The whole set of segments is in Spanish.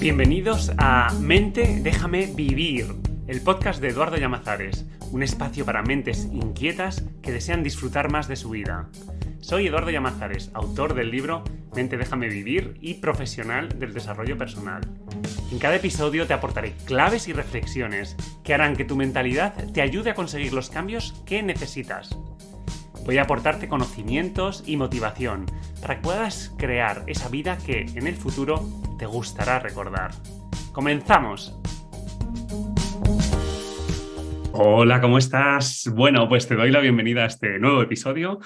Bienvenidos a Mente, déjame vivir, el podcast de Eduardo Llamazares, un espacio para mentes inquietas que desean disfrutar más de su vida. Soy Eduardo Llamazares, autor del libro Mente, déjame vivir y profesional del desarrollo personal. En cada episodio te aportaré claves y reflexiones que harán que tu mentalidad te ayude a conseguir los cambios que necesitas. Voy a aportarte conocimientos y motivación para que puedas crear esa vida que en el futuro te gustará recordar. ¡Comenzamos! Hola, ¿cómo estás? Bueno, pues te doy la bienvenida a este nuevo episodio.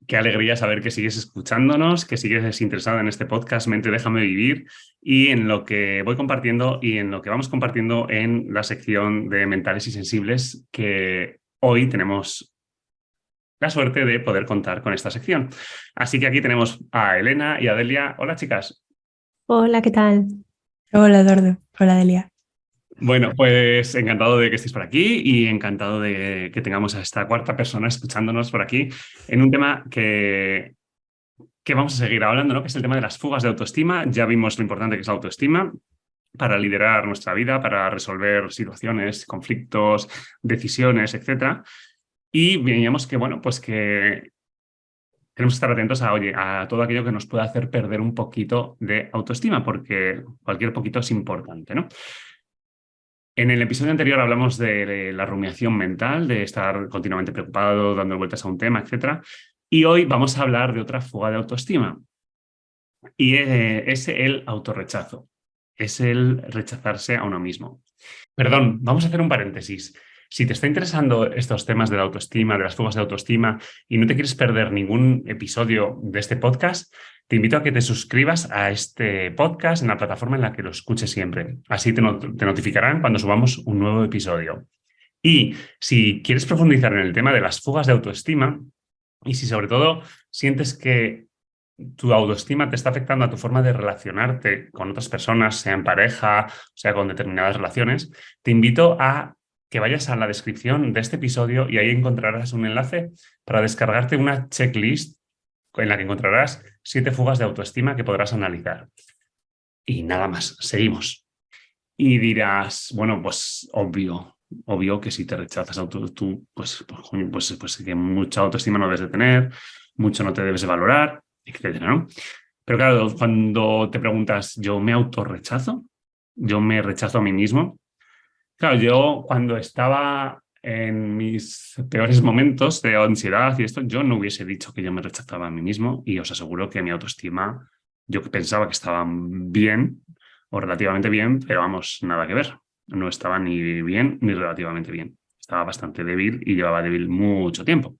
Qué alegría saber que sigues escuchándonos, que sigues interesado en este podcast Mente, déjame vivir y en lo que voy compartiendo y en lo que vamos compartiendo en la sección de Mentales y Sensibles, que hoy tenemos la suerte de poder contar con esta sección. Así que aquí tenemos a Elena y a Delia. Hola, chicas. Hola, ¿qué tal? Hola, Eduardo. Hola, Delia. Bueno, pues encantado de que estéis por aquí y encantado de que tengamos a esta cuarta persona escuchándonos por aquí en un tema que vamos a seguir hablando, ¿no? Que es el tema de las fugas de autoestima. Ya vimos lo importante que es la autoestima para liderar nuestra vida, para resolver situaciones, conflictos, decisiones, etcétera. Y veíamos que, bueno, pues que tenemos que estar atentos a todo aquello que nos pueda hacer perder un poquito de autoestima, porque cualquier poquito es importante, ¿no? En el episodio anterior hablamos de la rumiación mental, de estar continuamente preocupado, dando vueltas a un tema, etc. Y hoy vamos a hablar de otra fuga de autoestima. Y es el autorrechazo. Es el rechazarse a uno mismo. Perdón, vamos a hacer un paréntesis. Si te está interesando estos temas de la autoestima, de las fugas de autoestima, y no te quieres perder ningún episodio de este podcast, te invito a que te suscribas a este podcast en la plataforma en la que lo escuches siempre. Así te notificarán cuando subamos un nuevo episodio. Y si quieres profundizar en el tema de las fugas de autoestima, y si sobre todo sientes que tu autoestima te está afectando a tu forma de relacionarte con otras personas, sea en pareja, sea con determinadas relaciones, te invito a que vayas a la descripción de este episodio y ahí encontrarás un enlace para descargarte una checklist en la que encontrarás 7 fugas de autoestima que podrás analizar. Y nada más, seguimos. Y dirás, bueno, pues obvio que si te rechazas tú, pues que mucha autoestima no debes de tener, mucho no te debes de valorar, etcétera, ¿no? Pero claro, cuando te preguntas, ¿yo me autorrechazo? ¿Yo me rechazo a mí mismo? Claro, yo cuando estaba en mis peores momentos de ansiedad y esto, yo no hubiese dicho que yo me rechazaba a mí mismo y os aseguro que mi autoestima, yo pensaba que estaba bien o relativamente bien, pero vamos, nada que ver. No estaba ni bien ni relativamente bien. Estaba bastante débil y llevaba débil mucho tiempo.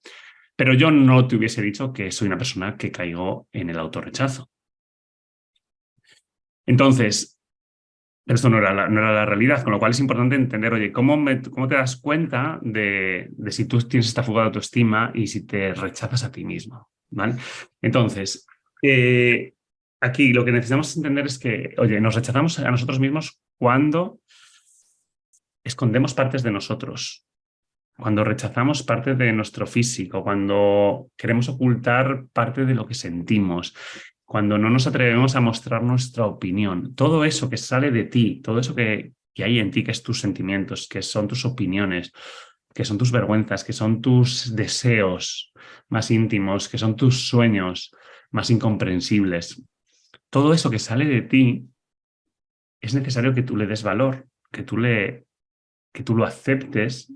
Pero yo no te hubiese dicho que soy una persona que caigo en el autorrechazo. Entonces, esto no era la realidad, con lo cual es importante entender, oye, ¿cómo te das cuenta de si tú tienes esta fuga de autoestima y si te rechazas a ti mismo? ¿Vale? Entonces, aquí lo que necesitamos entender es que, oye, nos rechazamos a nosotros mismos cuando escondemos partes de nosotros, cuando rechazamos parte de nuestro físico, cuando queremos ocultar parte de lo que sentimos, cuando no nos atrevemos a mostrar nuestra opinión. Todo eso que sale de ti, todo eso que hay en ti, que es tus sentimientos, que son tus opiniones, que son tus vergüenzas, que son tus deseos más íntimos, que son tus sueños más incomprensibles. Todo eso que sale de ti es necesario que tú le des valor, que tú lo aceptes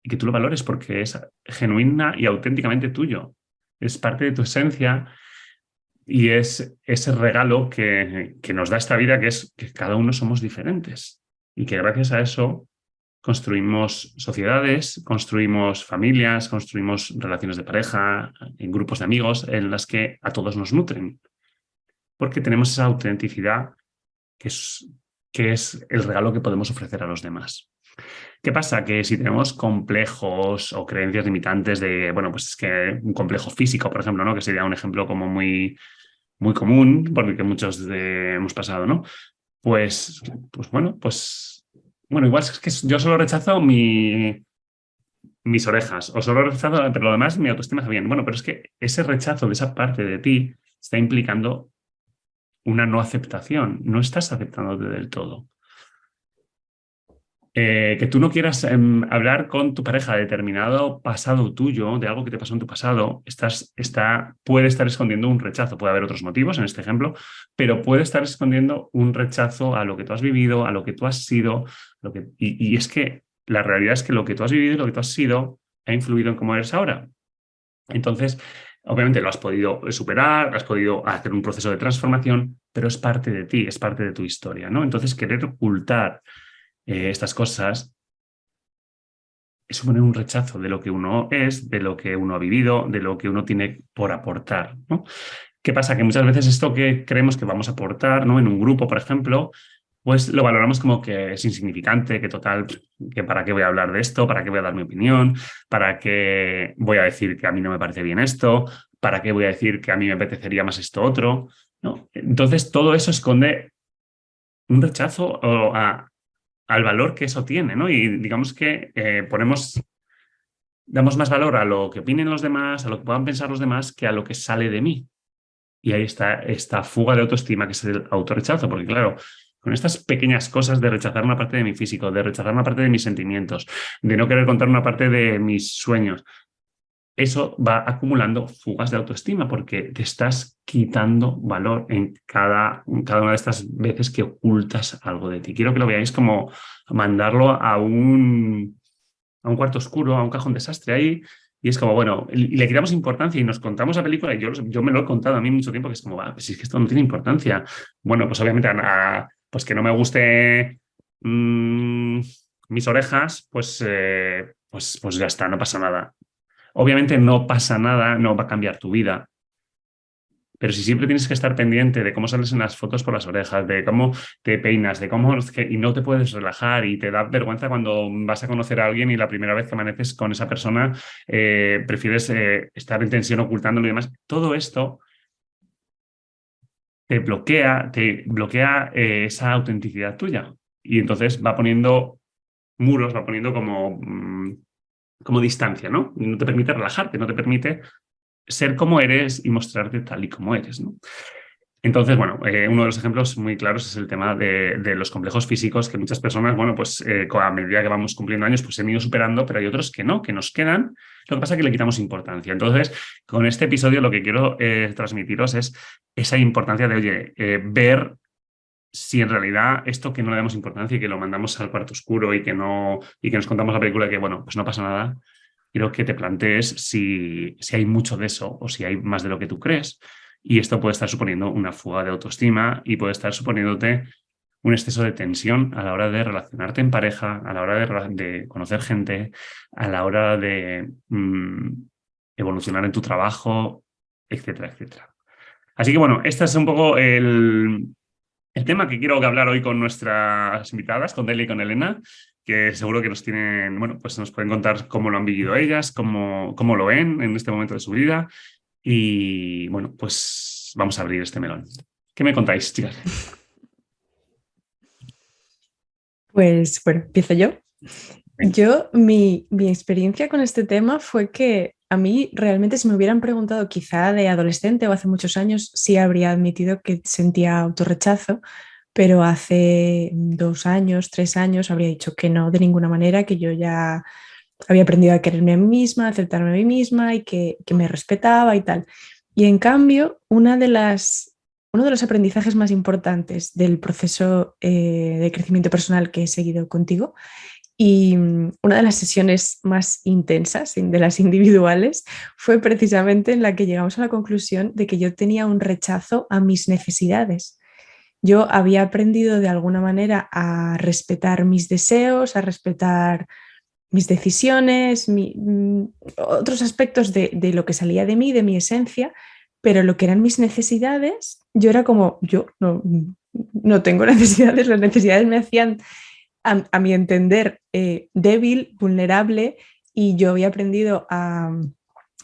y que tú lo valores porque es genuina y auténticamente tuyo. Es parte de tu esencia y es ese regalo que nos da esta vida, que es que cada uno somos diferentes y que gracias a eso construimos sociedades, construimos familias, construimos relaciones de pareja, en grupos de amigos en las que a todos nos nutren. Porque tenemos esa autenticidad que es el regalo que podemos ofrecer a los demás. ¿Qué pasa? Que si tenemos complejos o creencias limitantes de, bueno, pues es que un complejo físico, por ejemplo, ¿no? Que sería un ejemplo como muy, muy común, porque muchos hemos pasado, ¿no? Bueno, igual es que yo solo rechazo mis orejas, o solo rechazo, pero lo demás mi autoestima está bien. Bueno, pero es que ese rechazo de esa parte de ti está implicando una no aceptación, no estás aceptándote del todo. Que tú no quieras hablar con tu pareja de determinado pasado tuyo, de algo que te pasó en tu pasado, puede estar escondiendo un rechazo. Puede haber otros motivos en este ejemplo, pero puede estar escondiendo un rechazo a lo que tú has vivido, a lo que tú has sido. Y es que la realidad es que lo que tú has vivido y lo que tú has sido ha influido en cómo eres ahora. Entonces, obviamente lo has podido superar, has podido hacer un proceso de transformación, pero es parte de ti, es parte de tu historia, ¿no? Entonces, querer ocultar estas cosas es suponer un rechazo de lo que uno es, de lo que uno ha vivido, de lo que uno tiene por aportar, ¿no? ¿Qué pasa? Que muchas veces esto que creemos que vamos a aportar, ¿no? En un grupo, por ejemplo, pues lo valoramos como que es insignificante, que total, que para qué voy a hablar de esto, para qué voy a dar mi opinión, para qué voy a decir que a mí no me parece bien esto, para qué voy a decir que a mí me apetecería más esto otro, ¿no? Entonces todo eso esconde un rechazo al valor que eso tiene, ¿no? Y digamos que damos más valor a lo que opinen los demás, a lo que puedan pensar los demás, que a lo que sale de mí. Y ahí está esta fuga de autoestima, que es el autorrechazo, porque claro, con estas pequeñas cosas de rechazar una parte de mi físico, de rechazar una parte de mis sentimientos, de no querer contar una parte de mis sueños, eso va acumulando fugas de autoestima porque te estás quitando valor en cada una de estas veces que ocultas algo de ti. Quiero que lo veáis como mandarlo a un cuarto oscuro, a un cajón desastre ahí, y es como, bueno, y le quitamos importancia y nos contamos la película, y yo me lo he contado a mí mucho tiempo, que es como, pues es que esto no tiene importancia. Bueno, pues obviamente, pues que no me guste mis orejas, pues ya está, no pasa nada. Obviamente no pasa nada, no va a cambiar tu vida, pero si siempre tienes que estar pendiente de cómo sales en las fotos por las orejas, de cómo te peinas, y no te puedes relajar y te da vergüenza cuando vas a conocer a alguien y la primera vez que amaneces con esa persona prefieres estar en tensión ocultándolo y demás, todo esto te bloquea esa autenticidad tuya. Y entonces va poniendo muros, va poniendo como distancia, ¿no? Y no te permite relajarte, no te permite ser como eres y mostrarte tal y como eres, ¿no? Entonces, bueno, uno de los ejemplos muy claros es el tema de los complejos físicos que muchas personas, bueno, pues a medida que vamos cumpliendo años, pues se han ido superando, pero hay otros que no, que nos quedan. Lo que pasa es que le quitamos importancia. Entonces, con este episodio lo que quiero transmitiros es esa importancia de, oye, ver si en realidad esto que no le damos importancia y que lo mandamos al cuarto oscuro y que nos contamos la película y que, bueno, pues no pasa nada, quiero que te plantees si hay mucho de eso o si hay más de lo que tú crees. Y esto puede estar suponiendo una fuga de autoestima y puede estar suponiéndote un exceso de tensión a la hora de relacionarte en pareja, a la hora de conocer gente, a la hora de evolucionar en tu trabajo, etcétera, etcétera. Así que bueno, este es un poco el tema que quiero hablar hoy con nuestras invitadas, con Delia y con Elena, que seguro que nos tienen, bueno, pues nos pueden contar cómo lo han vivido ellas, cómo lo ven en este momento de su vida. Y bueno, pues vamos a abrir este melón. ¿Qué me contáis, chicas? Pues bueno, empiezo yo. Mi experiencia con este tema fue que a mí realmente si me hubieran preguntado quizá de adolescente o hace muchos años, sí habría admitido que sentía autorrechazo, pero hace 2 años, 3 años habría dicho que no, de ninguna manera, que yo ya había aprendido a quererme a mí misma, a aceptarme a mí misma y que me respetaba y tal. Y en cambio, uno de los aprendizajes más importantes del proceso de crecimiento personal que he seguido contigo y una de las sesiones más intensas de las individuales fue precisamente en la que llegamos a la conclusión de que yo tenía un rechazo a mis necesidades. Yo había aprendido de alguna manera a respetar mis deseos, a respetar mis decisiones, otros aspectos de lo que salía de mí, de mi esencia, pero lo que eran mis necesidades, yo era como, yo no tengo necesidades, las necesidades me hacían, a mi entender, débil, vulnerable, y yo había aprendido a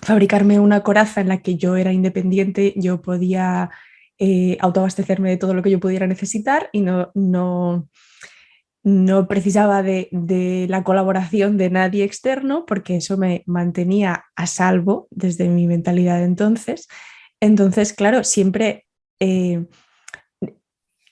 fabricarme una coraza en la que yo era independiente, yo podía autoabastecerme de todo lo que yo pudiera necesitar y no precisaba de la colaboración de nadie externo porque eso me mantenía a salvo desde mi mentalidad de entonces. Entonces, claro, siempre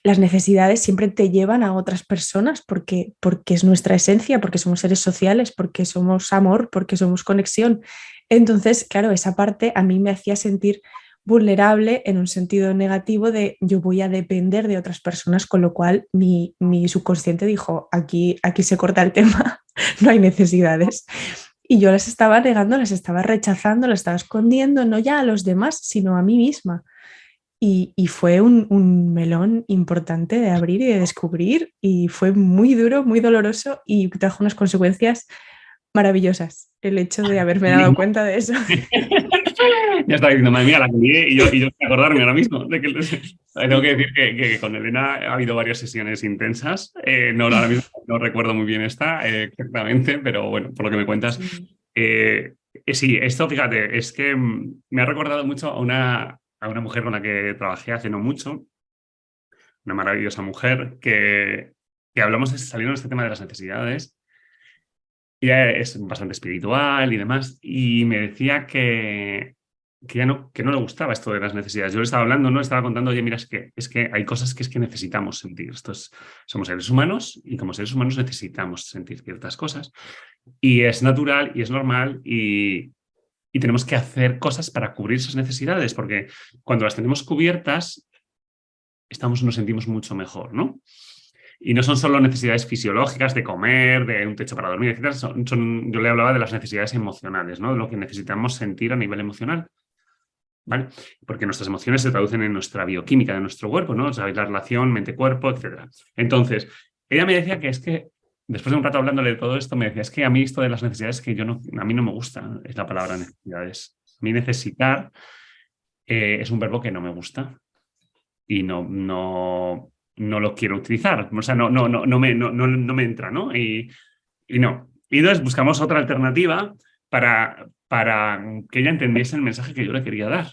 las necesidades siempre te llevan a otras personas porque es nuestra esencia, porque somos seres sociales, porque somos amor, porque somos conexión. Entonces, claro, esa parte a mí me hacía sentir vulnerable en un sentido negativo de yo voy a depender de otras personas, con lo cual mi subconsciente dijo, aquí se corta el tema, no hay necesidades. Y yo las estaba negando, las estaba rechazando, las estaba escondiendo, no ya a los demás, sino a mí misma. Y fue un melón importante de abrir y de descubrir y fue muy duro, muy doloroso y trajo unas consecuencias maravillosas el hecho de haberme dado cuenta de eso. Ya estaba diciendo, madre mía, la que lié, y yo sin acordarme ahora mismo. Tengo que decir que con Elena ha habido varias sesiones intensas. No, ahora mismo no recuerdo muy bien esta exactamente, pero bueno, por lo que me cuentas. Sí. Sí, esto, fíjate, es que me ha recordado mucho a una mujer con la que trabajé hace no mucho, una maravillosa mujer, que hablamos de salir de este tema de las necesidades. Ella es bastante espiritual y demás, y me decía que no le gustaba esto de las necesidades. Yo le estaba hablando, ¿no? Le estaba contando, oye, mira, es que hay cosas que es que necesitamos sentir. Somos seres humanos y como seres humanos necesitamos sentir ciertas cosas. Y es natural y es normal y tenemos que hacer cosas para cubrir esas necesidades, porque cuando las tenemos cubiertas, nos sentimos mucho mejor, ¿no? Y no son solo necesidades fisiológicas de comer, de un techo para dormir, etc. Yo le hablaba de las necesidades emocionales, ¿no? De lo que necesitamos sentir a nivel emocional, ¿vale? Porque nuestras emociones se traducen en nuestra bioquímica de nuestro cuerpo, ¿no? Sabéis la relación mente-cuerpo, etc. Entonces, ella me decía que es que, después de un rato hablándole de todo esto, me decía, es que a mí esto de las necesidades que a mí no me gusta, es la palabra necesidades. A mí necesitar es un verbo que no me gusta y no lo quiero utilizar. O sea, no me entra, ¿no? Y no. Y entonces buscamos otra alternativa para que ella entendiese el mensaje que yo le quería dar,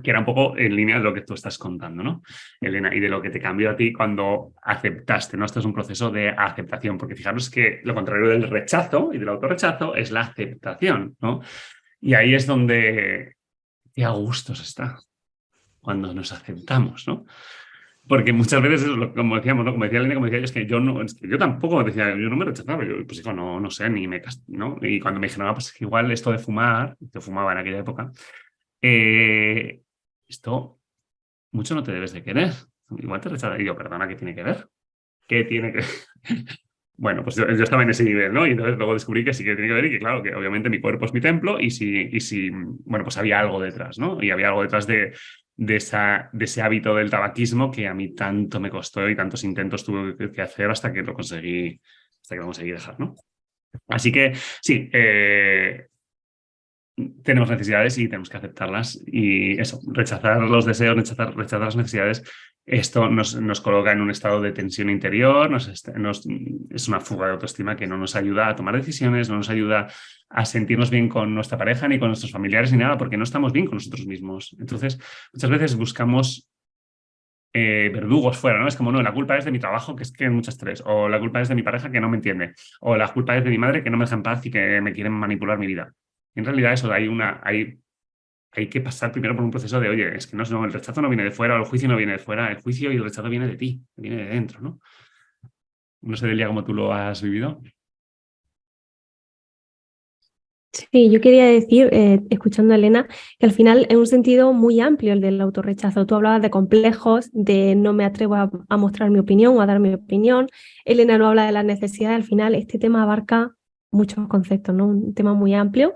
que era un poco en línea de lo que tú estás contando, ¿no, Elena? Y de lo que te cambió a ti cuando aceptaste, ¿no? Esto es un proceso de aceptación, porque fijaros que lo contrario del rechazo y del autorrechazo es la aceptación, ¿no? Y ahí es donde qué a gusto se está, cuando nos aceptamos, ¿no? Porque muchas veces, como decíamos, ¿no? Como decía Elena, como decía yo, es que yo tampoco decía, yo no me rechazaba, yo, pues hijo, no sé, ni me, ¿no? Y cuando me dijeron, pues es que igual esto de fumar, yo fumaba en aquella época, esto mucho no te debes de querer, igual te rechazas. Y yo, perdona, ¿qué tiene que ver? ¿Qué tiene que ver? Bueno, pues yo estaba en ese nivel, ¿no? Y entonces luego descubrí que sí que tiene que ver y que claro, que obviamente mi cuerpo es mi templo y si bueno, pues había algo detrás, ¿no? Y había algo detrás de ese hábito del tabaquismo que a mí tanto me costó y tantos intentos tuve que hacer hasta que lo conseguí dejar, ¿no? Así que sí, tenemos necesidades y tenemos que aceptarlas y eso, rechazar los deseos, rechazar las necesidades, esto nos coloca en un estado de tensión interior, es una fuga de autoestima que no nos ayuda a tomar decisiones, no nos ayuda a sentirnos bien con nuestra pareja ni con nuestros familiares ni nada, porque no estamos bien con nosotros mismos. Entonces, muchas veces buscamos verdugos fuera, ¿no? Es como, no, la culpa es de mi trabajo, que es que hay mucho estrés, o la culpa es de mi pareja que no me entiende, o la culpa es de mi madre que no me deja en paz y que me quieren manipular mi vida. En realidad eso, hay que pasar primero por un proceso de, oye, es que no, el rechazo no viene de fuera, o el juicio no viene de fuera, el juicio y el rechazo viene de ti, viene de dentro, ¿no? No sé, Delia, cómo tú lo has vivido. Sí, yo quería decir, escuchando a Elena, que al final es un sentido muy amplio el del autorrechazo. Tú hablabas de complejos, de no me atrevo a mostrar mi opinión o a dar mi opinión. Elena no habla de las necesidades. Al final este tema abarca muchos conceptos, ¿no? Un tema muy amplio.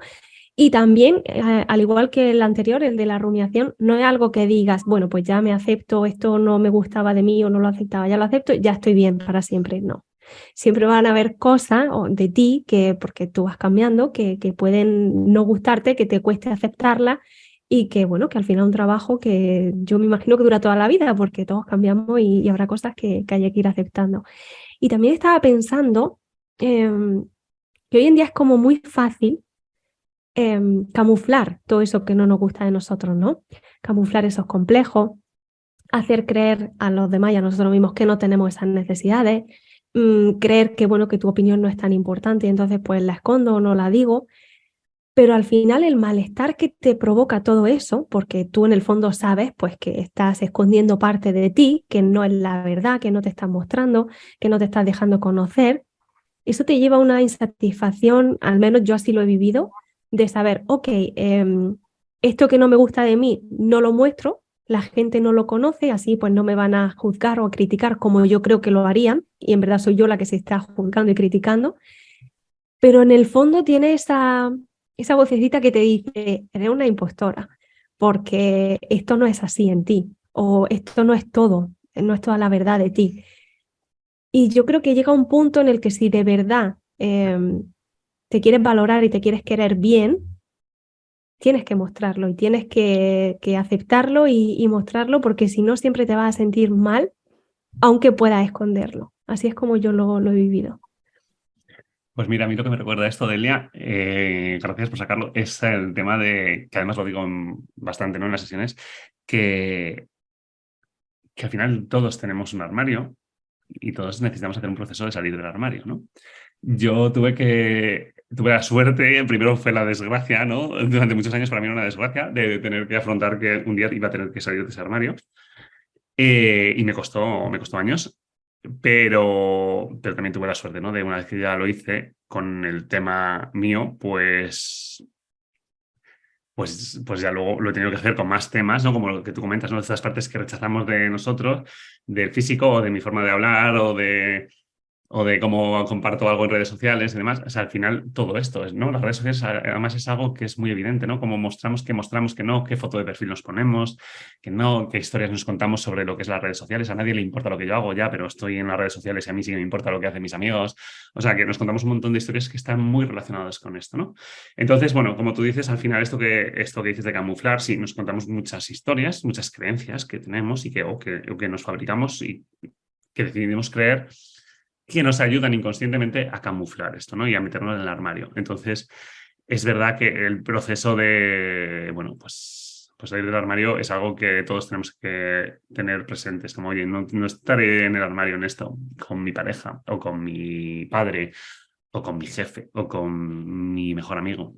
Y también, al igual que el anterior, el de la rumiación, no es algo que digas, bueno, pues ya me acepto, esto no me gustaba de mí o no lo aceptaba, ya lo acepto, ya estoy bien para siempre. No. Siempre van a haber cosas de ti, porque tú vas cambiando, que pueden no gustarte, que te cueste aceptarlas y que, bueno, que al final es un trabajo que yo me imagino que dura toda la vida porque todos cambiamos y habrá cosas que haya que ir aceptando. Y también estaba pensando que hoy en día es como muy fácil camuflar todo eso que no nos gusta de nosotros, ¿no? Camuflar esos complejos, hacer creer a los demás y a nosotros mismos que no tenemos esas necesidades, creer que, bueno, que tu opinión no es tan importante y entonces pues la escondo o no la digo. Pero al final el malestar que te provoca todo eso, porque tú en el fondo sabes pues que estás escondiendo parte de ti, que no es la verdad, que no te estás mostrando, que no te estás dejando conocer, eso te lleva a una insatisfacción, al menos yo así lo he vivido, de saber, ok, esto que no me gusta de mí no lo muestro, la gente no lo conoce, así pues no me van a juzgar o a criticar como yo creo que lo harían, y en verdad soy yo la que se está juzgando y criticando, pero en el fondo tiene esa vocecita que te dice, eres una impostora, porque esto no es así en ti, o esto no es todo, no es toda la verdad de ti. Y yo creo que llega un punto en el que si de verdad te quieres valorar y te quieres querer bien, tienes que mostrarlo y tienes que aceptarlo y mostrarlo, porque si no siempre te vas a sentir mal, aunque puedas esconderlo. Así es como yo lo he vivido. Pues mira, a mí lo que me recuerda esto, Delia, gracias por sacarlo, es el tema de, que además lo digo bastante, ¿no?, en las sesiones, que al final todos tenemos un armario y todos necesitamos hacer un proceso de salir del armario, ¿no? Yo tuve la suerte, primero fue la desgracia, ¿no? Durante muchos años para mí era una desgracia de tener que afrontar que un día iba a tener que salir de ese armario. Y me costó años, pero también tuve la suerte, ¿no?, de una vez que ya lo hice con el tema mío, pues ya luego lo he tenido que hacer con más temas, ¿no? Como lo que tú comentas, ¿no?, de estas partes que rechazamos de nosotros, del físico o de mi forma de hablar o de cómo comparto algo en redes sociales y demás. O sea, al final todo esto, ¿no? Las redes sociales además es algo que es muy evidente, ¿no? Cómo mostramos, que no, qué foto de perfil nos ponemos, que no, qué historias nos contamos sobre lo que es las redes sociales. A nadie le importa lo que yo hago ya, pero estoy en las redes sociales y a mí sí que me importa lo que hacen mis amigos. O sea, que nos contamos un montón de historias que están muy relacionadas con esto, ¿no? Entonces, bueno, como tú dices, al final esto que dices de camuflar, sí, nos contamos muchas historias, muchas creencias que tenemos y o que nos fabricamos y que decidimos creer, que nos ayudan inconscientemente a camuflar esto, ¿no?, y a meternos en el armario. Entonces, es verdad que el proceso de, bueno, pues salir del armario es algo que todos tenemos que tener presentes, como, oye, no estaré en el armario en esto con mi pareja o con mi padre o con mi jefe o con mi mejor amigo,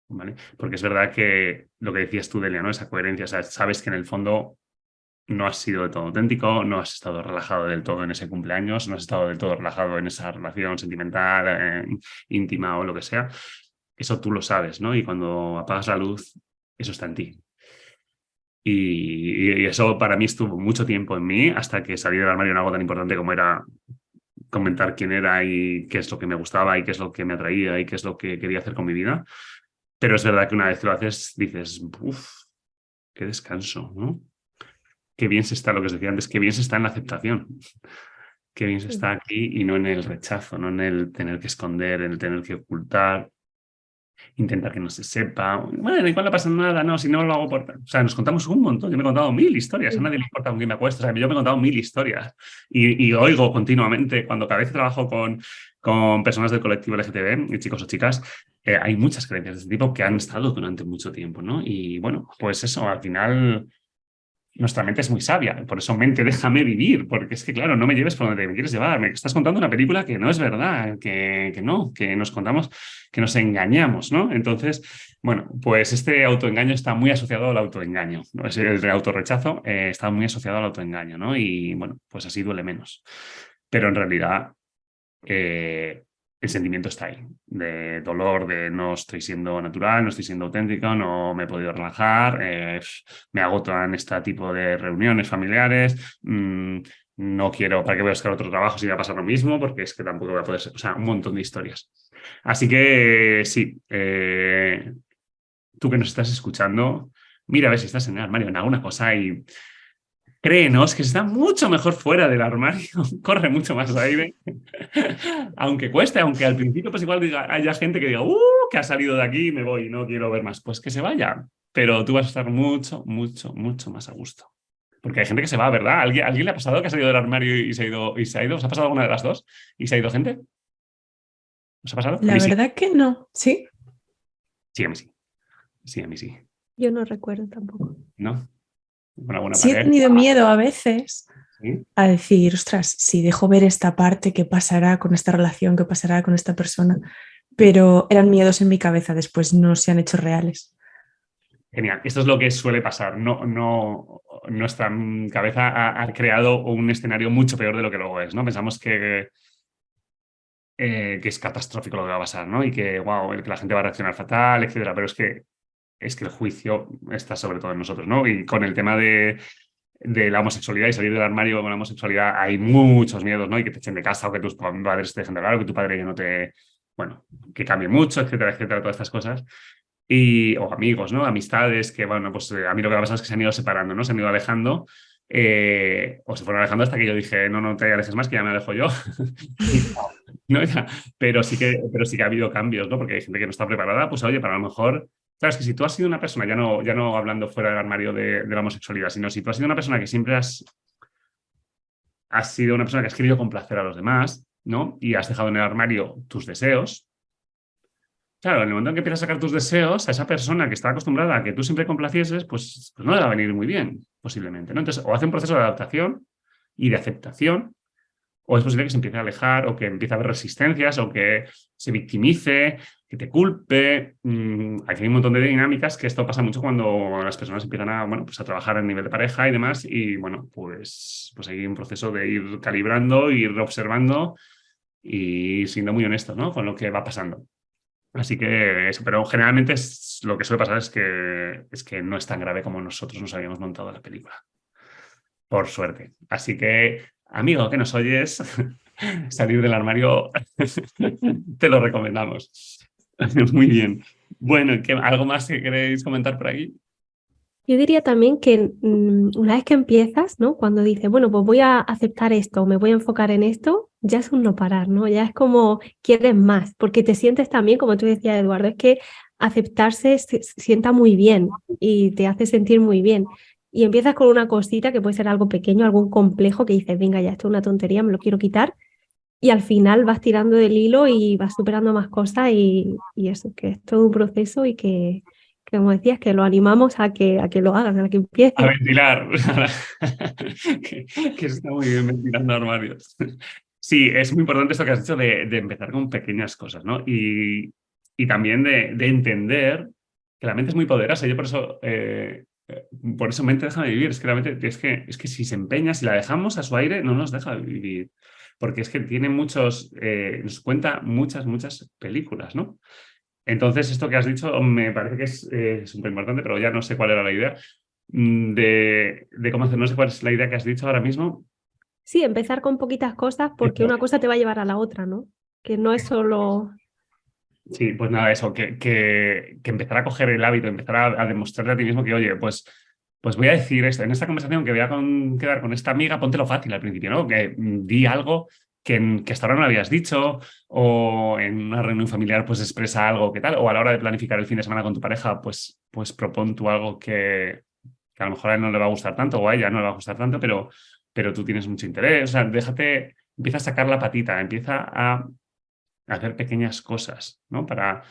¿vale? Porque es verdad que lo que decías tú, Delia, ¿no?, esa coherencia, o sea, sabes que en el fondo no has sido del todo auténtico, no has estado relajado del todo en ese cumpleaños, no has estado del todo relajado en esa relación sentimental, íntima o lo que sea. Eso tú lo sabes, ¿no? Y cuando apagas la luz, eso está en ti. Y eso para mí estuvo mucho tiempo en mí hasta que salí del armario en algo tan importante como era comentar quién era y qué es lo que me gustaba y qué es lo que me atraía y qué es lo que quería hacer con mi vida. Pero es verdad que una vez que lo haces, dices, uff, qué descanso, ¿no? Qué bien se está, lo que os decía antes, qué bien se está en la aceptación, qué bien se está aquí y no en el rechazo, no en el tener que esconder, en el tener que ocultar, intentar que no se sepa. Bueno, igual no pasa nada, no, si no lo hago por... O sea, nos contamos un montón, yo me he contado 1000 historias, a nadie le importa con quién me acuesto, o sea, yo me he contado 1000 historias y oigo continuamente, cuando cada vez trabajo con personas del colectivo LGTB, chicos o chicas, hay muchas creencias de este tipo que han estado durante mucho tiempo, ¿no? Y bueno, pues eso, al final... Nuestra mente es muy sabia, por eso mente, déjame vivir, porque es que, claro, no me lleves por donde me quieres llevar, me estás contando una película que no es verdad, que no, que nos contamos, que nos engañamos, ¿no? Entonces, bueno, pues este autoengaño está muy asociado al autoengaño, ¿no? El autorrechazo está muy asociado al autoengaño, ¿no? Y bueno, pues así duele menos. Pero en realidad... el sentimiento está ahí, de dolor, de no estoy siendo natural, no estoy siendo auténtico, no me he podido relajar, me agotan este tipo de reuniones familiares, no quiero, ¿para qué voy a buscar otro trabajo si me va a pasar lo mismo? Porque es que tampoco voy a poder ser, o sea, un montón de historias. Así que sí, tú que nos estás escuchando, mira a ver si estás en el armario en alguna cosa y créenos que está mucho mejor fuera del armario, corre mucho más aire, aunque cueste, aunque al principio pues igual haya gente que diga, que ha salido de aquí, me voy, no quiero ver más, pues que se vaya, pero tú vas a estar mucho, mucho, mucho más a gusto. Porque hay gente que se va, ¿verdad? ¿Alguien le ha pasado que ha salido del armario y se ha ido? ¿Os ha pasado alguna de las dos? ¿Y se ha ido gente? ¿Os ha pasado? La verdad que no, ¿sí? Sí, a mí sí. Sí, a mí sí. Yo no recuerdo tampoco. ¿No? Con alguna Sí he pareja. tenido miedo a veces ¿Sí? a decir, ostras, si dejo ver esta parte, ¿qué pasará con esta relación? ¿Qué pasará con esta persona? pero eran miedos en mi cabeza, después no se han hecho reales. Genial. Esto es lo que suele pasar. Nuestra cabeza ha creado un escenario mucho peor de lo que luego es, ¿no? Pensamos que es catastrófico lo que va a pasar, ¿no? Y que, wow, que la gente va a reaccionar fatal, etcétera. Pero es que el juicio está sobre todo en nosotros, ¿no? Y con el tema de la homosexualidad y salir del armario con la homosexualidad hay muchos miedos, ¿no? Y que te echen de casa o que tus padres te dejen de hablar o que tu padre ya no te... Bueno, que cambie mucho, etcétera, etcétera, todas estas cosas. O amigos, ¿no? Amistades que, bueno, pues a mí lo que ha pasado es que se han ido separando, ¿no? Se han ido alejando o se fueron alejando hasta que yo dije, no te alejes más, que ya me alejo yo. ¿No? Pero sí que ha habido cambios, ¿no? Porque hay gente que no está preparada, pues oye, para lo mejor... Claro, es que si tú has sido una persona, ya no hablando fuera del armario de la homosexualidad, sino si tú has sido una persona que siempre has sido una persona que has querido complacer a los demás, ¿no? Y has dejado en el armario tus deseos. Claro, en el momento en que empiezas a sacar tus deseos, a esa persona que está acostumbrada a que tú siempre complacieses, pues no le va a venir muy bien, posiblemente, ¿no? Entonces, o hace un proceso de adaptación y de aceptación, o es posible que se empiece a alejar, o que empiece a haber resistencias, o que se victimice, que te culpe. Aquí hay un montón de dinámicas que esto pasa mucho cuando las personas empiezan a, bueno, pues a trabajar a nivel de pareja y demás, y bueno, pues hay un proceso de ir calibrando, ir observando y siendo muy honesto, ¿no? Con lo que va pasando. Así que eso, pero generalmente lo que suele pasar es que no es tan grave como nosotros nos habíamos montado la película. Por suerte. Así que, amigo, que nos oyes, salir del armario te lo recomendamos. Muy bien. Bueno, ¿algo más que queréis comentar por aquí? Yo diría también que una vez que empiezas, ¿no? Cuando dices, bueno, pues voy a aceptar esto, me voy a enfocar en esto, ya es un no parar, ¿no? Ya es como quieres más, porque te sientes también, como tú decías, Eduardo, es que aceptarse se sienta muy bien y te hace sentir muy bien. Y empiezas con una cosita que puede ser algo pequeño, algún complejo que dices, venga, ya esto es una tontería, me lo quiero quitar. Y al final vas tirando del hilo y vas superando más cosas y eso, que es todo un proceso y que como decías, que lo animamos a que lo hagan, a que A empiecen. ventilar. que está muy bien ventilando armarios. Sí, es muy importante esto que has dicho de empezar con pequeñas cosas, ¿no? Y también de entender que la mente es muy poderosa. Yo por eso mente déjame vivir. Es que la mente es que si se empeña, si la dejamos a su aire, no nos deja vivir. Porque es que tiene nos cuenta muchas películas, ¿no? Entonces, esto que has dicho me parece que es súper importante, pero ya no sé cuál era la idea de cómo hacer. No sé cuál es la idea que has dicho ahora mismo. Sí, empezar con poquitas cosas porque una cosa te va a llevar a la otra, ¿no? Que no es solo... Sí, pues nada, eso, que empezar a coger el hábito, empezar a demostrarle a ti mismo que, oye, pues voy a decir esto. En esta conversación que voy a quedar con esta amiga, póntelo fácil al principio, ¿no? Que di algo que hasta ahora no habías dicho, o en una reunión familiar pues expresa algo que tal, o a la hora de planificar el fin de semana con tu pareja, pues propon tú algo que a lo mejor a él no le va a gustar tanto o a ella no le va a gustar tanto, pero tú tienes mucho interés. O sea, empieza a sacar la patita, empieza a hacer pequeñas cosas, ¿no? Para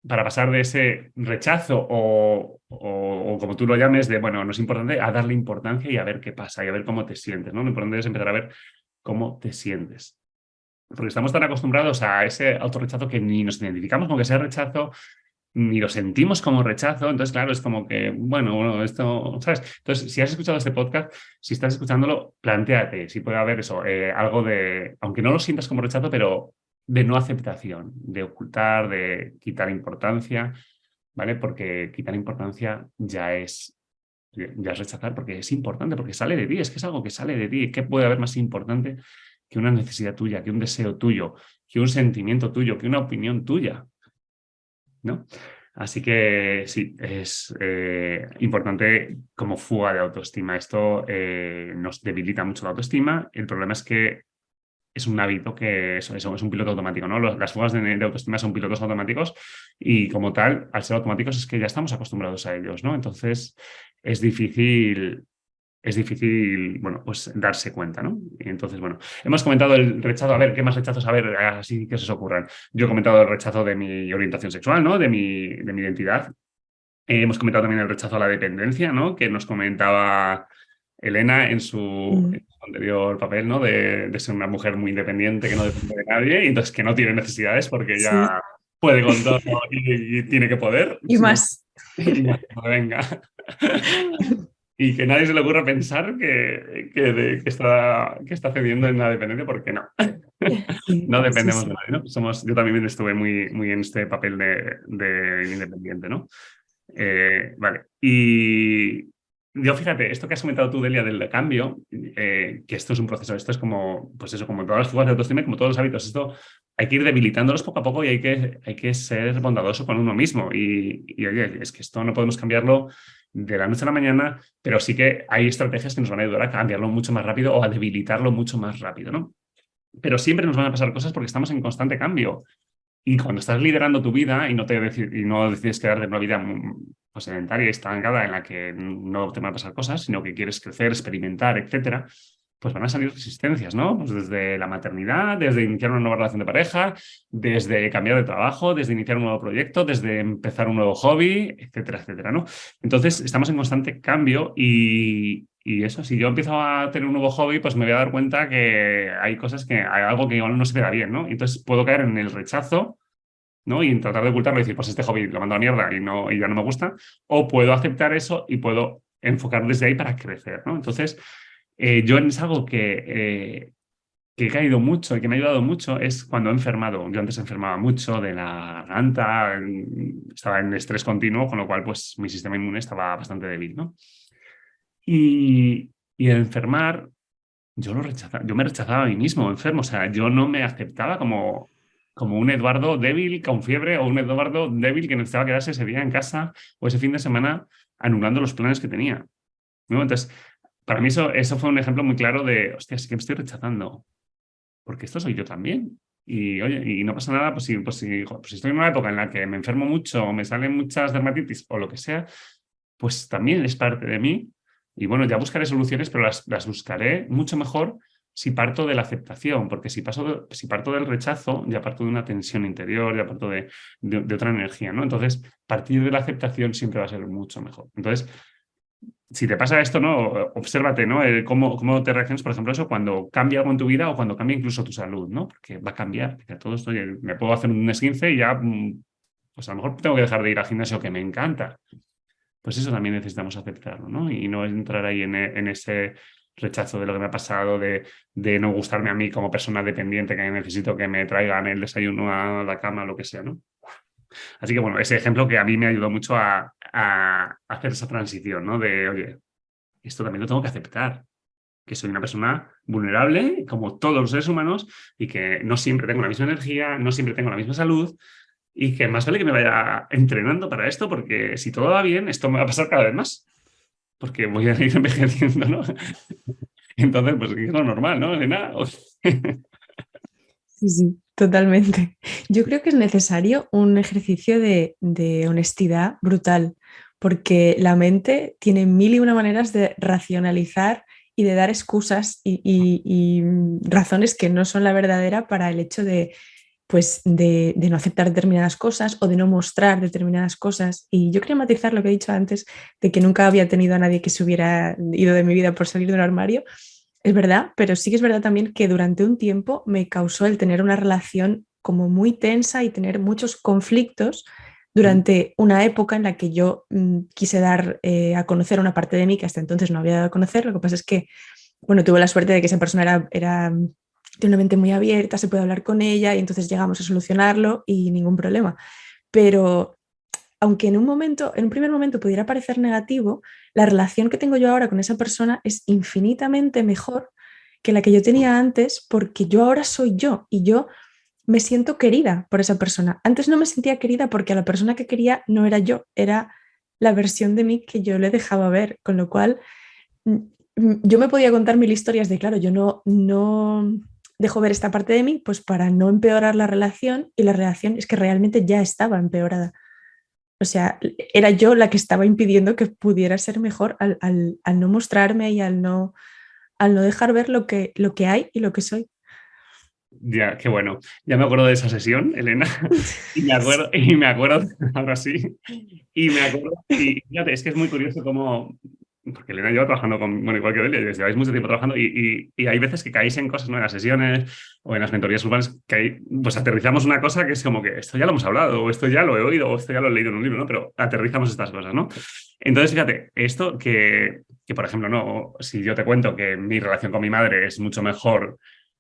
pasar de ese rechazo o como tú lo llames, de, bueno, no es importante, a darle importancia y a ver qué pasa y a ver cómo te sientes, ¿no? Lo importante es empezar a ver cómo te sientes. Porque estamos tan acostumbrados a ese autorrechazo que ni nos identificamos con que sea rechazo, ni lo sentimos como rechazo. Entonces, claro, es como que, bueno, esto, ¿sabes? Entonces, si has escuchado este podcast, si estás escuchándolo, plantéate si puede haber eso, algo de, aunque no lo sientas como rechazo, pero de no aceptación, de ocultar, de quitar importancia, ¿vale? Porque quitar importancia ya es rechazar, porque es importante, porque sale de ti, es que es algo que sale de ti. ¿Qué puede haber más importante que una necesidad tuya, que un deseo tuyo, que un sentimiento tuyo, que una opinión tuya? ¿No? Así que sí, es importante como fuga de autoestima. Esto nos debilita mucho la autoestima. El problema es que es un hábito que eso es un piloto automático, ¿no? Las fugas de autoestima son pilotos automáticos y como tal, al ser automáticos es que ya estamos acostumbrados a ellos, ¿no? Entonces es difícil, bueno, pues darse cuenta, ¿no? Y entonces, bueno, hemos comentado el rechazo, a ver, ¿qué más rechazos? A ver, así que se os ocurran. Yo he comentado el rechazo de mi orientación sexual, ¿no? De mi identidad. Hemos comentado también el rechazo a la dependencia, ¿no? Que nos comentaba Elena en su anterior papel, ¿no? De ser una mujer muy independiente que no depende de nadie y entonces que no tiene necesidades porque Sí, ya puede con todo y tiene que poder. y más. Y más cuando venga. Y que nadie se le ocurra pensar que está cediendo en la dependencia porque no. Sí, No sí, dependemos de sí. nadie, ¿no? Yo también estuve muy en este papel de independiente, ¿no? Vale. Y yo, fíjate, esto que has comentado tú, Delia, del cambio, que esto es un proceso, esto es como, pues eso, como todas las fugas de autoestima, como todos los hábitos, esto hay que ir debilitándolos poco a poco y hay que ser bondadoso con uno mismo. Oye, es que esto no podemos cambiarlo de la noche a la mañana, pero sí que hay estrategias que nos van a ayudar a cambiarlo mucho más rápido o a debilitarlo mucho más rápido, ¿no? Pero siempre nos van a pasar cosas porque estamos en constante cambio. Y cuando estás liderando tu vida y no decides quedarte en una vida pues, sedentaria y estancada en la que no te van a pasar cosas, sino que quieres crecer, experimentar, etcétera, pues van a salir resistencias, ¿no? Pues desde la maternidad, desde iniciar una nueva relación de pareja, desde cambiar de trabajo, desde iniciar un nuevo proyecto, desde empezar un nuevo hobby, etcétera, etcétera, ¿no? Entonces, estamos en constante cambio y eso, si yo empiezo a tener un nuevo hobby, pues me voy a dar cuenta que hay cosas hay algo que igual no se me da bien, ¿no? Entonces puedo caer en el rechazo, ¿no? Y tratar de ocultarlo y decir, pues este hobby lo mando a mierda y ya no me gusta, o puedo aceptar eso y puedo enfocar desde ahí para crecer, ¿no? Entonces, yo es algo que he caído mucho y que me ha ayudado mucho es cuando he enfermado. Yo antes enfermaba mucho de la garganta, estaba en estrés continuo, con lo cual pues mi sistema inmune estaba bastante débil, ¿no? Y el enfermar, yo me rechazaba a mí mismo, enfermo, o sea, yo no me aceptaba como un Eduardo débil con fiebre o un Eduardo débil que necesitaba quedarse ese día en casa o ese fin de semana anulando los planes que tenía, ¿no? Entonces, para mí eso fue un ejemplo muy claro de, hostia, sí que me estoy rechazando, porque esto soy yo también. Y oye, y no pasa nada, pues si estoy en una época en la que me enfermo mucho o me salen muchas dermatitis o lo que sea, pues también es parte de mí. Y bueno, ya buscaré soluciones, pero las buscaré mucho mejor si parto de la aceptación, porque si parto del rechazo, ya parto de una tensión interior, ya parto de otra energía, ¿no? Entonces, partir de la aceptación siempre va a ser mucho mejor. Entonces, si te pasa esto, ¿no? Obsérvate, ¿no? Cómo te reaccionas, por ejemplo, eso cuando cambia algo en tu vida o cuando cambia incluso tu salud, ¿no? Porque va a cambiar. Porque todo esto, oye, me puedo hacer un esguince y ya, pues a lo mejor tengo que dejar de ir al gimnasio que me encanta. Pues eso también necesitamos aceptarlo, ¿no? Y no entrar ahí en ese rechazo de lo que me ha pasado, de no gustarme a mí como persona dependiente, que necesito que me traigan el desayuno a la cama, lo que sea, ¿no? Así que bueno, ese ejemplo que a mí me ayudó mucho a hacer esa transición, ¿no? De, oye, esto también lo tengo que aceptar, que soy una persona vulnerable, como todos los seres humanos, y que no siempre tengo la misma energía, no siempre tengo la misma salud, y que más vale que me vaya entrenando para esto, porque si todo va bien, esto me va a pasar cada vez más, porque voy a ir envejeciendo, ¿no? Entonces, pues es lo normal, ¿no, Elena? Sí, sí, totalmente. Yo creo que es necesario un ejercicio de honestidad brutal, porque la mente tiene mil y una maneras de racionalizar y de dar excusas y razones que no son la verdadera para el hecho pues, de no aceptar determinadas cosas o de no mostrar determinadas cosas. Y yo quería matizar lo que he dicho antes, de que nunca había tenido a nadie que se hubiera ido de mi vida por salir de un armario. Es verdad, pero sí que es verdad también que durante un tiempo me causó el tener una relación como muy tensa y tener muchos conflictos durante una época en la que yo quise dar a conocer una parte de mí que hasta entonces no había dado a conocer. Lo que pasa es que, bueno, tuve la suerte de que esa persona era tiene una mente muy abierta, se puede hablar con ella y entonces llegamos a solucionarlo y ningún problema. Pero aunque en un primer momento pudiera parecer negativo, la relación que tengo yo ahora con esa persona es infinitamente mejor que la que yo tenía antes porque yo ahora soy yo y yo me siento querida por esa persona. Antes no me sentía querida porque a la persona que quería no era yo, era la versión de mí que yo le dejaba ver, con lo cual yo me podía contar mil historias de, claro, yo no dejo ver esta parte de mí, pues para no empeorar la relación, y la relación es que realmente ya estaba empeorada. O sea, era yo la que estaba impidiendo que pudiera ser mejor al no mostrarme y al no dejar ver lo que hay y lo que soy. Ya, qué bueno. Ya me acuerdo de esa sesión, Elena, y me acuerdo, ahora sí, y me acuerdo, y fíjate, es que es muy curioso cómo porque Elena lleva trabajando bueno, igual que Delia, lleváis mucho tiempo trabajando y hay veces que caéis en cosas, ¿no? En las sesiones o en las mentorías urbanas, que pues aterrizamos una cosa que es como que esto ya lo hemos hablado, o esto ya lo he oído, o esto ya lo he leído en un libro, ¿no? Pero aterrizamos estas cosas, ¿no? Entonces, fíjate, esto que por ejemplo, no, si yo te cuento que mi relación con mi madre es mucho mejor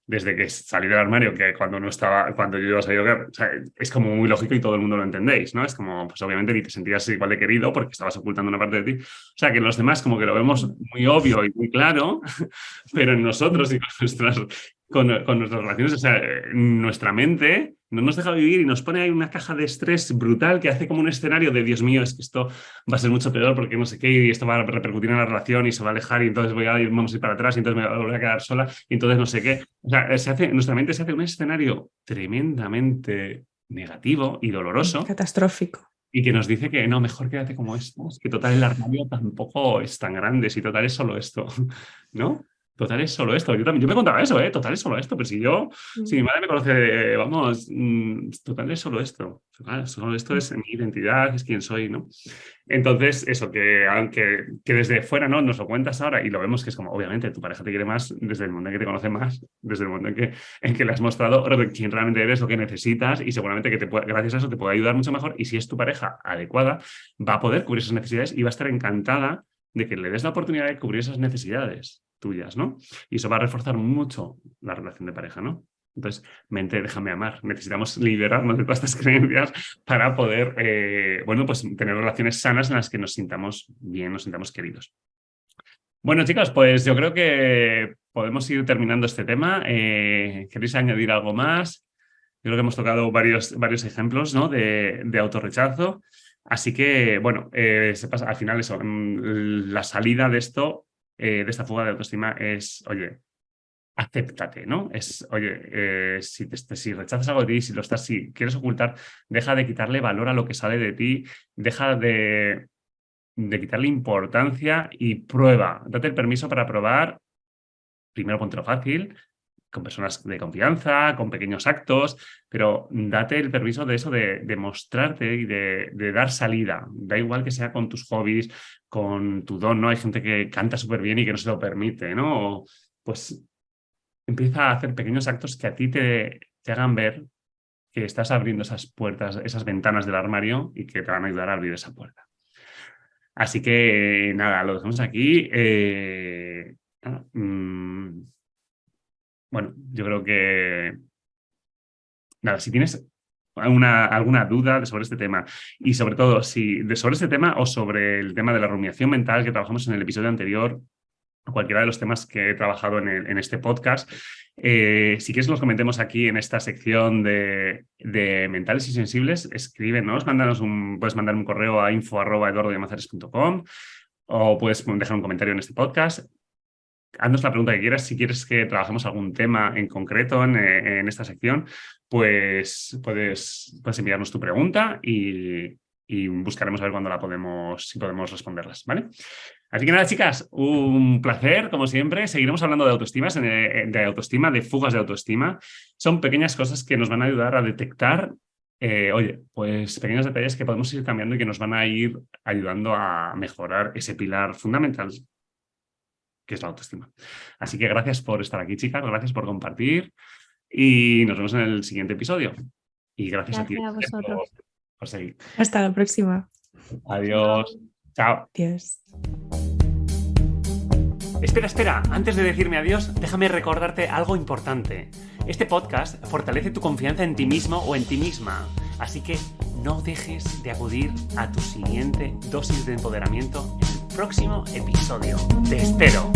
desde que salí del armario que cuando yo iba a salir, o sea, es como muy lógico y todo el mundo lo entendéis, ¿no? Es como, pues obviamente ni te sentías igual de querido porque estabas ocultando una parte de ti. O sea, que los demás como que lo vemos muy obvio y muy claro, pero en nosotros y con nuestras relaciones, o sea, nuestra mente no nos deja vivir y nos pone ahí una caja de estrés brutal que hace como un escenario de, Dios mío, es que esto va a ser mucho peor porque no sé qué, y esto va a repercutir en la relación y se va a alejar y entonces vamos a ir para atrás y entonces me voy a quedar sola y entonces no sé qué. O sea, nuestra mente se hace un escenario tremendamente negativo y doloroso. Catastrófico. Y que nos dice que no, mejor quédate como estás, que total el armario tampoco es tan grande, si total es solo esto, ¿no? Total es solo esto. Yo me contaba eso, total es solo esto, pero si mi madre me conoce, vamos, total es solo esto. Total, solo esto es mi identidad, es quien soy, ¿no? Entonces, eso, que aunque desde fuera, ¿no? Nos lo cuentas ahora y lo vemos que es como, obviamente, tu pareja te quiere más desde el momento en que te conoce más, desde el momento en que le has mostrado quién realmente eres, lo que necesitas y seguramente que gracias a eso te puede ayudar mucho mejor y si es tu pareja adecuada, va a poder cubrir esas necesidades y va a estar encantada de que le des la oportunidad de cubrir esas necesidades tuyas, ¿no? Y eso va a reforzar mucho la relación de pareja, ¿no? Entonces, mente, déjame amar. Necesitamos liberarnos de todas estas creencias para poder, pues tener relaciones sanas en las que nos sintamos bien, nos sintamos queridos. Bueno, chicos, pues yo creo que podemos ir terminando este tema. ¿Queréis añadir algo más? Yo creo que hemos tocado varios ejemplos, ¿no? de autorrechazo. Así que, bueno, al final eso, la salida de esto, de esta fuga de autoestima es, oye, acéptate, ¿no? Es, oye, si rechazas algo de ti, si quieres ocultar, deja de quitarle valor a lo que sale de ti, deja de quitarle importancia y prueba. Date el permiso para probar. Primero ponte lo fácil, con personas de confianza, con pequeños actos, pero date el permiso de eso, de mostrarte y de dar salida. Da igual que sea con tus hobbies, con tu don, ¿no? Hay gente que canta súper bien y que no se lo permite, ¿no? Pues empieza a hacer pequeños actos que a ti te hagan ver que estás abriendo esas puertas, esas ventanas del armario y que te van a ayudar a abrir esa puerta. Así que, nada, lo dejamos aquí. Bueno, yo creo que... Nada, si tienes alguna duda sobre este tema y sobre todo sobre este tema o sobre el tema de la rumiación mental que trabajamos en el episodio anterior, cualquiera de los temas que he trabajado en este podcast, si quieres los comentemos aquí en esta sección de mentales y sensibles, escríbenos, puedes mandar un correo a info@eduardollamazares.com o puedes dejar un comentario en este podcast. Haznos la pregunta que quieras. Si quieres que trabajemos algún tema en concreto en esta sección, pues puedes enviarnos tu pregunta y buscaremos a ver si podemos responderlas, ¿vale? Así que nada, chicas, un placer, como siempre. Seguiremos hablando de autoestima, de fugas de autoestima. Son pequeñas cosas que nos van a ayudar a detectar, pues pequeños detalles que podemos ir cambiando y que nos van a ir ayudando a mejorar ese pilar fundamental que es la autoestima. Así que gracias por estar aquí, chicas, gracias por compartir y nos vemos en el siguiente episodio. Y gracias a ti a vosotros. por seguir. Hasta la próxima. Adiós. Chao. Adiós. Espera, antes de decirme adiós, déjame recordarte algo importante. Este podcast fortalece tu confianza en ti mismo o en ti misma, así que no dejes de acudir a tu siguiente dosis de empoderamiento en el próximo episodio. ¡Te espero!